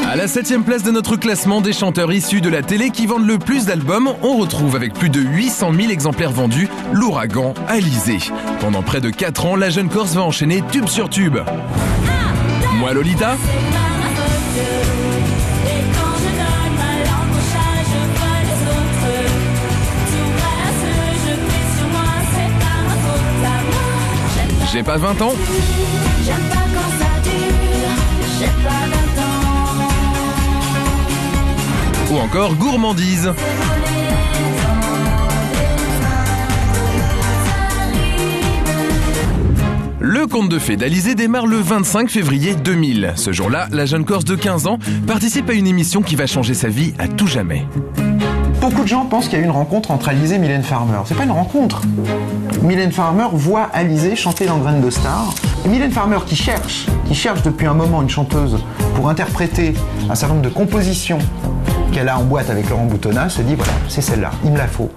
À la 7e place de notre classement des chanteurs issus de la télé qui vendent le plus d'albums, on retrouve avec plus de 800 000 exemplaires vendus, l'ouragan Alizé. Pendant près de 4 ans, la jeune Corse va enchaîner tube sur tube. Moi Lolita, j'ai pas 20 ans. J'aime pas quand ça dure, j'ai pas 20 ans. Ou encore Gourmandise. Le conte de fées d'Alizé démarre le 25 février 2000. Ce jour-là, la jeune Corse de 15 ans participe à une émission qui va changer sa vie à tout jamais. Beaucoup de gens pensent qu'il y a eu une rencontre entre Alizé et Mylène Farmer. C'est pas une rencontre. Mylène Farmer voit Alizé chanter dans Graines de Star. Et Mylène Farmer qui cherche depuis un moment une chanteuse pour interpréter un certain nombre de compositions qu'elle a en boîte avec Laurent Boutonnat, se dit voilà, c'est celle-là, il me la faut.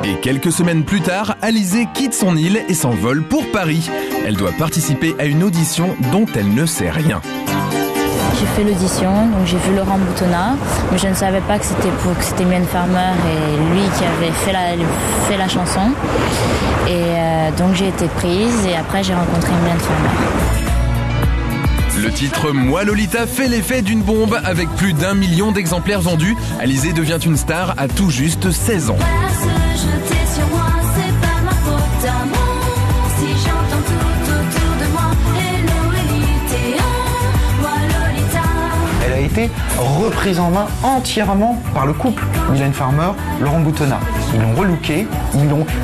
Et quelques semaines plus tard, Alizé quitte son île et s'envole pour Paris. Elle doit participer à une audition dont elle ne sait rien. J'ai fait l'audition, donc j'ai vu Laurent Boutonnat, mais je ne savais pas que c'était Mylène Farmer et lui qui avait fait la chanson. Et donc j'ai été prise et après j'ai rencontré Mylène Farmer. Le titre Moi Lolita fait l'effet d'une bombe avec plus d'1 million d'exemplaires vendus. Alizé devient une star à tout juste 16 ans. Elle a été reprise en main entièrement par le couple Mylène Farmer, Laurent Boutonnat. Ils l'ont relooké,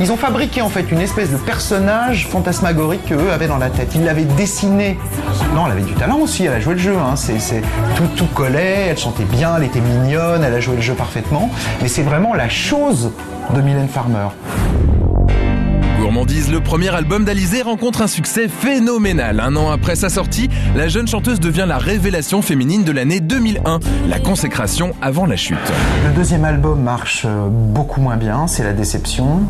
ils ont fabriqué en fait une espèce de personnage fantasmagorique qu'eux avaient dans la tête. Ils l'avaient dessiné. Non, elle avait du talent aussi, elle a joué le jeu. Hein. Tout collait, elle chantait bien, elle était mignonne, elle a joué le jeu parfaitement. Mais c'est vraiment la chose de Mylène Farmer. Gourmandise, le premier album d'Alizé rencontre un succès phénoménal. 1 an après sa sortie, la jeune chanteuse devient la révélation féminine de l'année 2001, la consécration avant la chute. Le deuxième album marche beaucoup moins bien, c'est la déception.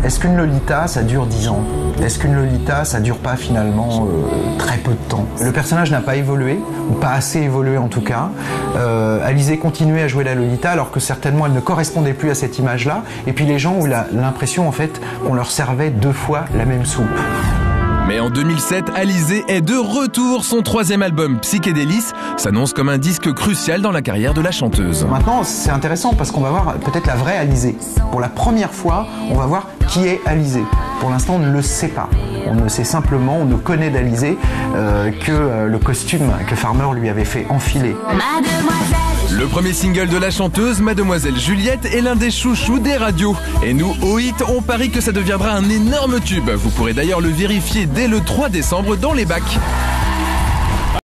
Est-ce qu'une Lolita, ça dure 10 ans? Est-ce qu'une Lolita, ça dure pas finalement très peu de temps? Le personnage n'a pas évolué, ou pas assez évolué en tout cas. Alizé continuait à jouer la Lolita alors que certainement elle ne correspondait plus à cette image-là. Et puis les gens ont l'impression en fait qu'on leur servait 2 fois la même soupe. Mais en 2007, Alizé est de retour. Son 3e album, Psychédélis, s'annonce comme un disque crucial dans la carrière de la chanteuse. Maintenant, c'est intéressant parce qu'on va voir peut-être la vraie Alizé. Pour la première fois, on va voir qui est Alizé. Pour l'instant, on ne le sait pas. On ne sait simplement, on ne connaît d'Alizé que le costume que Farmer lui avait fait enfiler. Le premier single de la chanteuse, Mademoiselle Juliette, est l'un des chouchous des radios. Et nous, au Hit, on parie que ça deviendra un énorme tube. Vous pourrez d'ailleurs le vérifier dès le 3 décembre dans les bacs.